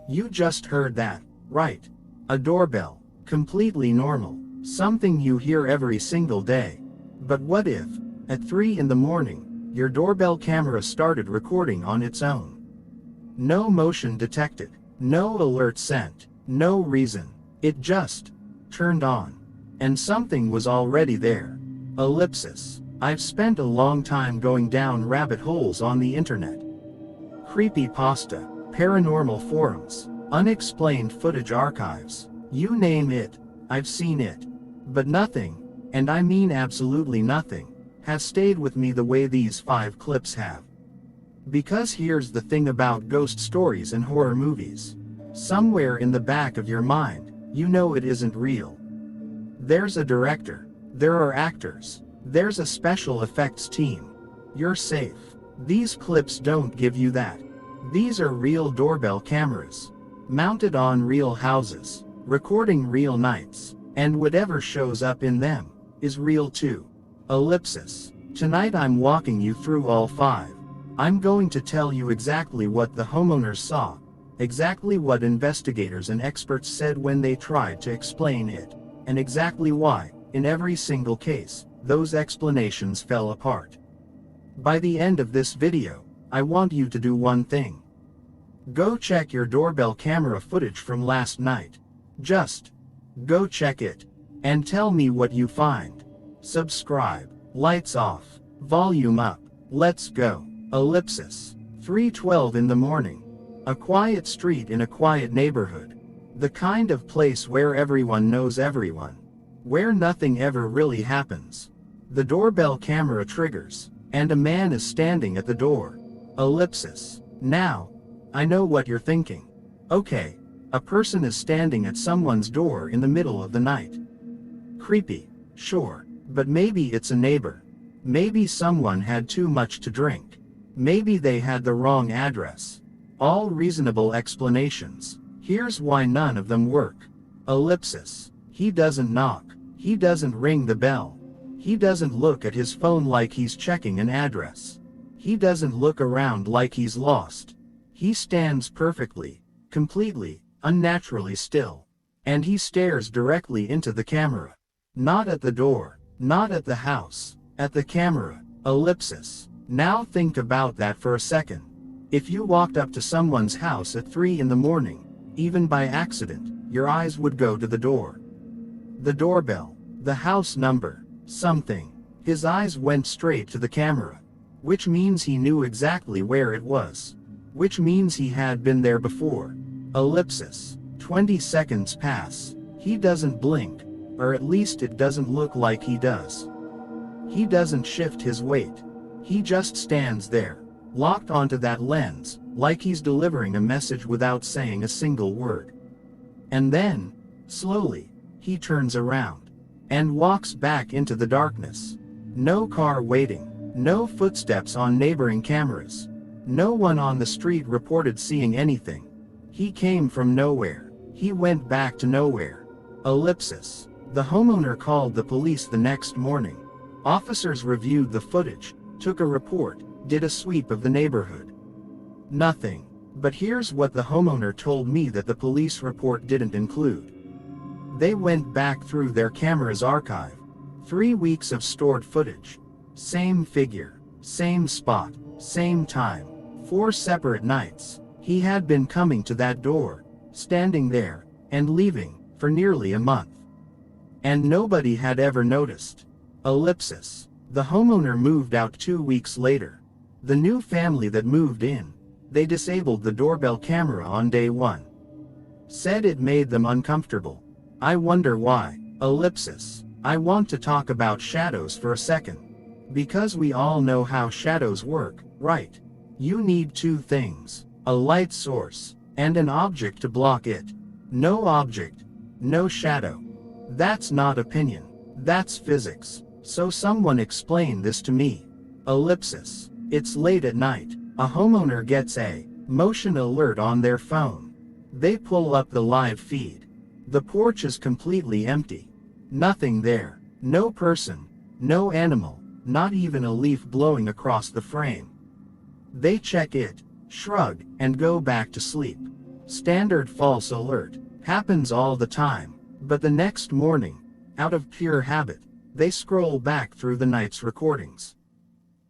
You just heard that, right? A doorbell. Completely normal. Something you hear every single day. But what if, at 3 in the morning, your doorbell camera started recording on its own? No motion detected. No alert sent. No reason. It just turned on. And something was already there. Ellipsis. I've spent a long time going down rabbit holes on the internet. Creepypasta, paranormal forums, unexplained footage archives. You name it, I've seen it. But nothing, and I mean absolutely nothing, has stayed with me the way these 5 clips have. Because here's the thing about ghost stories and horror movies. Somewhere in the back of your mind, you know it isn't real. There's a director. There are actors. There's a special effects team. You're safe. These clips don't give you that. These are real doorbell cameras. Mounted on real houses. Recording real nights. And whatever shows up in them is real too. Ellipsis. Tonight I'm walking you through all 5. I'm going to tell you exactly what the homeowners saw. Exactly what investigators and experts said when they tried to explain it. And exactly why, in every single case, those explanations fell apart. By the end of this video, I want you to do one thing. Go check your doorbell camera footage from last night. Just go check it. And tell me what you find. Subscribe. Lights off. Volume up. Let's go. Ellipsis. 3:12 in the morning. A quiet street in a quiet neighborhood. The kind of place where everyone knows everyone. Where nothing ever really happens. The doorbell camera triggers, and a man is standing at the door. Ellipsis. Now, I know what you're thinking. Okay, a person is standing at someone's door in the middle of the night. Creepy, sure, but maybe it's a neighbor. Maybe someone had too much to drink. Maybe they had the wrong address. All reasonable explanations. Here's why none of them work. Ellipsis. He doesn't knock. He doesn't ring the bell. He doesn't look at his phone like he's checking an address. He doesn't look around like he's lost. He stands perfectly, completely, unnaturally still. And he stares directly into the camera. Not at the door, not at the house, at the camera. Ellipsis. Now think about that for a second. If you walked up to someone's house at 3 in the morning, even by accident, your eyes would go to the door. The doorbell, the house number, something. His eyes went straight to the camera. Which means he knew exactly where it was. Which means he had been there before. Ellipsis. 20 seconds pass. He doesn't blink, or at least it doesn't look like he does. He doesn't shift his weight. He just stands there, locked onto that lens, like he's delivering a message without saying a single word. And then, slowly, he turns around and walks back into the darkness. No car waiting, no footsteps on neighboring cameras. No one on the street reported seeing anything. He came from nowhere. He went back to nowhere. Ellipsis. The homeowner called the police the next morning. Officers reviewed the footage, took a report, did a sweep of the neighborhood. Nothing. But here's what the homeowner told me that the police report didn't include. They went back through their camera's archive. 3 weeks of stored footage. Same figure, same spot, same time. 4 separate nights. He had been coming to that door, standing there, and leaving, for nearly a month. And nobody had ever noticed. Ellipsis. The homeowner moved out 2 weeks later. The new family that moved in, they disabled the doorbell camera on day 1. Said it made them uncomfortable. I wonder why. Ellipsis. I want to talk about shadows for a second. Because we all know how shadows work, right? You need 2 things. A light source, and an object to block it. No object, no shadow. That's not opinion. That's physics. So someone explain this to me. Ellipsis. It's late at night. A homeowner gets a motion alert on their phone. They pull up the live feed. The porch is completely empty. Nothing there. No person. No animal. Not even a leaf blowing across the frame. They check it, shrug, and go back to sleep. Standard false alert. Happens all the time. But the next morning, out of pure habit, they scroll back through the night's recordings.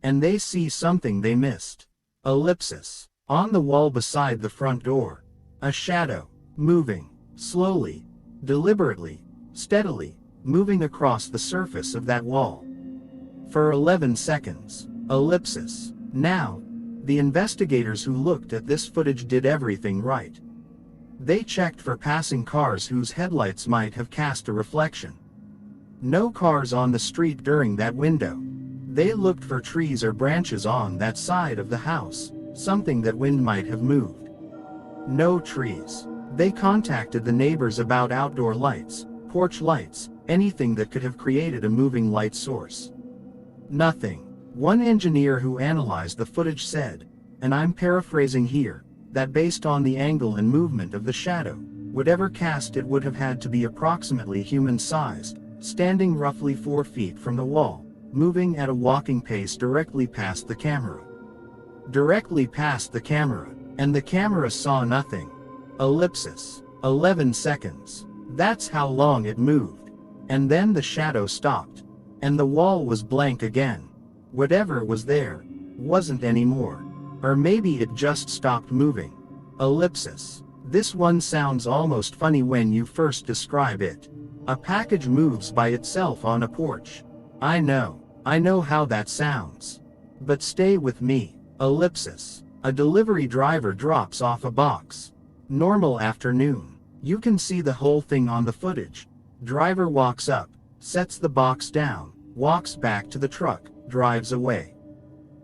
And they see something they missed. Ellipsis. On the wall beside the front door. A shadow. Moving. Slowly. Deliberately. Steadily. Moving across the surface of that wall. For 11 seconds. Ellipsis. Now, the investigators who looked at this footage did everything right. They checked for passing cars whose headlights might have cast a reflection. No cars on the street during that window. They looked for trees or branches on that side of the house, something that wind might have moved. No trees. They contacted the neighbors about outdoor lights, porch lights, anything that could have created a moving light source. Nothing. One engineer who analyzed the footage said, and I'm paraphrasing here, that based on the angle and movement of the shadow, whatever cast it would have had to be approximately human-sized, standing roughly 4 feet from the wall, moving at a walking pace directly past the camera. Directly past the camera, and the camera saw nothing. Ellipsis. 11 seconds. That's how long it moved. And then the shadow stopped. And the wall was blank again. Whatever was there, wasn't anymore. Or maybe it just stopped moving. Ellipsis. This one sounds almost funny when you first describe it. A package moves by itself on a porch. I know how that sounds. But stay with me. Ellipsis. A delivery driver drops off a box. Normal afternoon. You can see the whole thing on the footage. Driver walks up, sets the box down, walks back to the truck, drives away.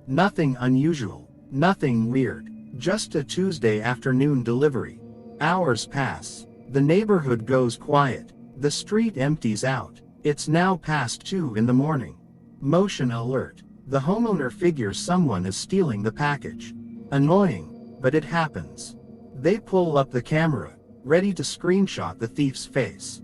Nothing unusual, nothing weird, just a Tuesday afternoon delivery. Hours pass. The neighborhood goes quiet. The street empties out. It's now past 2 in the morning. Motion alert. The homeowner figures someone is stealing the package. Annoying, but it happens. They pull up the camera, ready to screenshot the thief's face.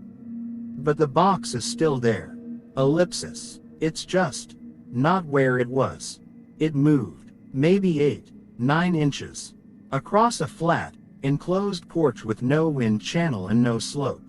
But the box is still there. Ellipsis. It's just not where it was. It moved, maybe 8, 9 inches. Across a flat, enclosed porch with no wind channel and no slope.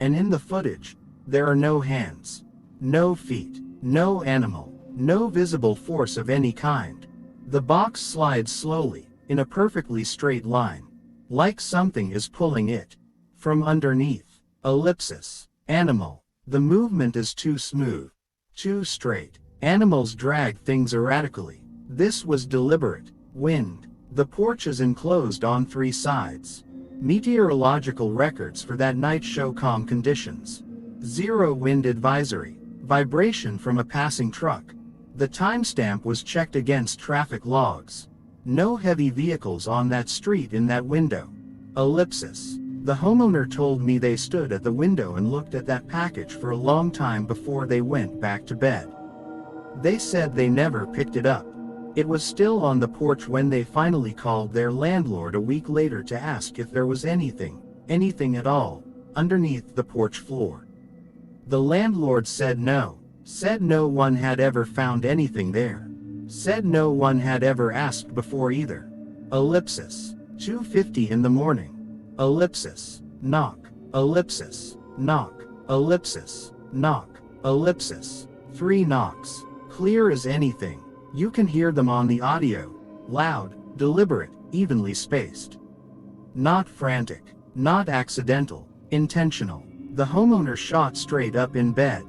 And in the footage, there are no hands, no feet, no animal, no visible force of any kind. The box slides slowly, in a perfectly straight line, like something is pulling it from underneath. Ellipsis. Animal. The movement is too smooth, too straight. Animals drag things erratically. This was deliberate. Wind. The porch is enclosed on 3 sides. Meteorological records for that night show calm conditions. 0 wind advisory. Vibration from a passing truck. The timestamp was checked against traffic logs. No heavy vehicles on that street in that window. Ellipsis. The homeowner told me they stood at the window and looked at that package for a long time before they went back to bed. They said they never picked it up. It was still on the porch when they finally called their landlord a week later to ask if there was anything at all, underneath the porch floor. The landlord said no one had ever found anything there. Said no one had ever asked before either. Ellipsis. 2:50 in the morning. Ellipsis. Knock. Ellipsis. Knock. Ellipsis. Knock. Ellipsis. 3 knocks. Clear as anything. You can hear them on the audio. Loud, deliberate, evenly spaced. Not frantic. Not accidental. Intentional. The homeowner shot straight up in bed.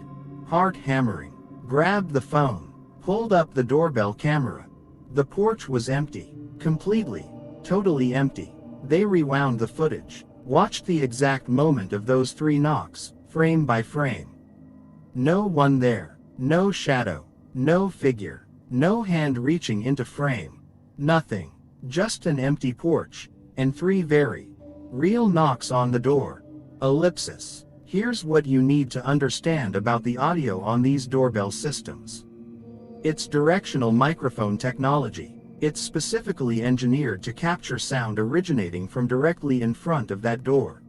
Heart hammering. Grabbed the phone. Pulled up the doorbell camera. The porch was empty. Completely. Totally empty. They rewound the footage. Watched the exact moment of those 3 knocks, frame by frame. No one there. No shadow. No figure. No hand reaching into frame. Nothing. Just an empty porch, and 3 very real knocks on the door. Ellipsis. Here's what you need to understand about the audio on these doorbell systems. It's directional microphone technology. It's specifically engineered to capture sound originating from directly in front of that door.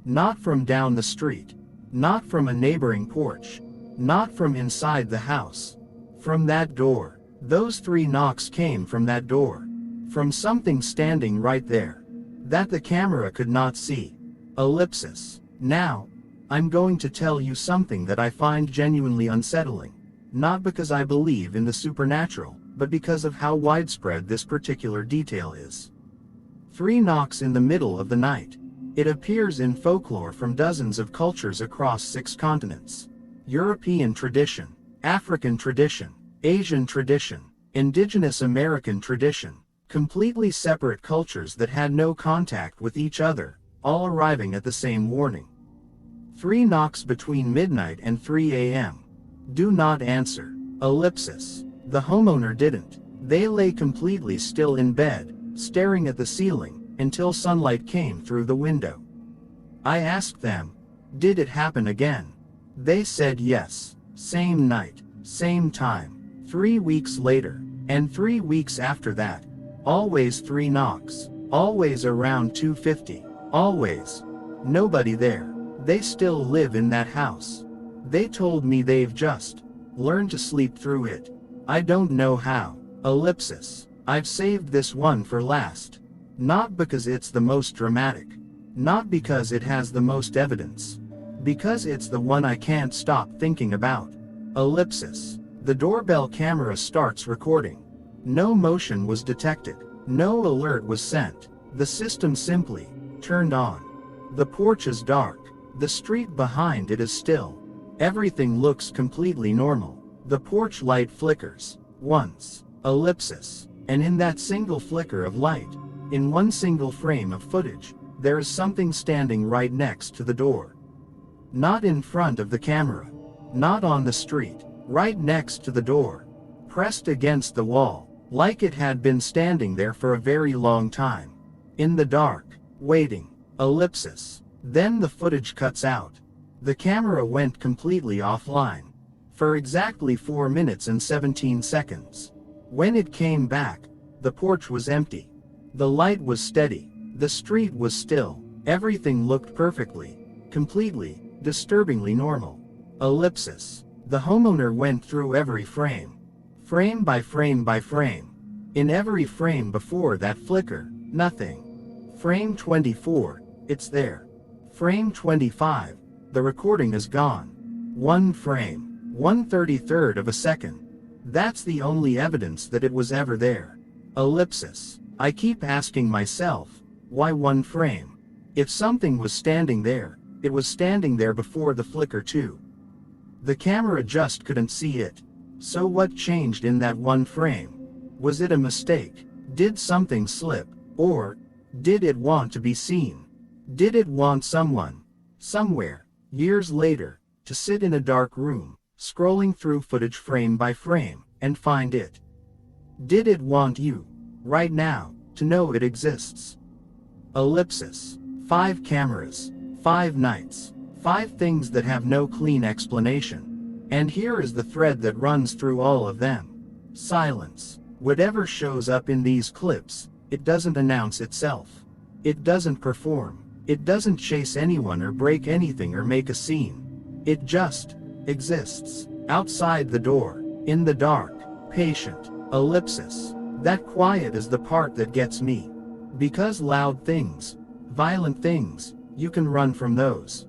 Not from down the street. Not from a neighboring porch. Not from inside the house. From that door. Those 3 knocks came from that door. From something standing right there. that the camera could not see. Ellipsis. Now, I'm going to tell you something that I find genuinely unsettling. Not because I believe in the supernatural, but because of how widespread this particular detail is. 3 knocks in the middle of the night. It appears in folklore from dozens of cultures across 6 continents. European tradition, African tradition, Asian tradition, Indigenous American tradition, completely separate cultures that had no contact with each other, all arriving at the same warning. 3 knocks between midnight and 3 a.m. Do not answer. Ellipsis. The homeowner didn't. They lay completely still in bed, staring at the ceiling, until sunlight came through the window. I asked them, did it happen again? They said yes. Same night, same time, 3 weeks later, and 3 weeks after that. Always 3 knocks, always around 2:50, always. Nobody there. They still live in that house. They told me they've just learned to sleep through it. I don't know how. Ellipsis. I've saved this one for last. Not because it's the most dramatic. Not because it has the most evidence. Because it's the one I can't stop thinking about. Ellipsis. The doorbell camera starts recording. No motion was detected. No alert was sent. The system simply turned on. The porch is dark. The street behind it is still. Everything looks completely normal. The porch light flickers. Once. Ellipsis. And in that single flicker of light, in one single frame of footage, there is something standing right next to the door. Not in front of the camera. Not on the street. Right next to the door. Pressed against the wall, like it had been standing there for a very long time. In the dark. Waiting. Ellipsis. Then the footage cuts out. The camera went completely offline. For exactly 4 minutes and 17 seconds. When it came back, the porch was empty. The light was steady. The street was still. Everything looked perfectly, completely, disturbingly normal. Ellipsis. The homeowner went through every frame. Frame by frame by frame. In every frame before that flicker, nothing. Frame 24, it's there. Frame 25, the recording is gone. 1 frame, 1/33 of a second. That's the only evidence that it was ever there. Ellipsis. I keep asking myself, why 1 frame? If something was standing there, it was standing there before the flicker too. The camera just couldn't see it. So what changed in that 1 frame? Was it a mistake? Did something slip? Or did it want to be seen? Did it want someone, somewhere, years later, to sit in a dark room, scrolling through footage frame by frame, and find it? Did it want you, right now, to know it exists? Ellipsis. 5 cameras, 5 nights, 5 things that have no clean explanation. And here is the thread that runs through all of them. Silence. Whatever shows up in these clips, it doesn't announce itself. It doesn't perform. It doesn't chase anyone or break anything or make a scene. It just exists. Outside the door. In the dark. Patient. Ellipsis. That quiet is the part that gets me. Because loud things, violent things, you can run from those.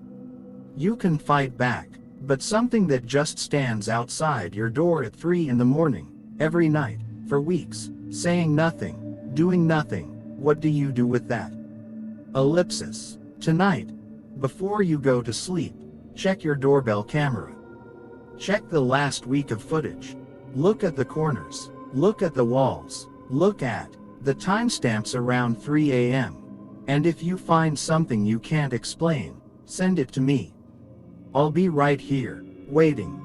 You can fight back. But something that just stands outside your door at 3 in the morning, every night, for weeks, saying nothing, doing nothing, what do you do with that? Ellipsis. Tonight, before you go to sleep, check your doorbell camera. Check the last week of footage. Look at the corners. Look at the walls. Look at the timestamps around 3 a.m. And if you find something you can't explain, send it to me. I'll be right here, waiting.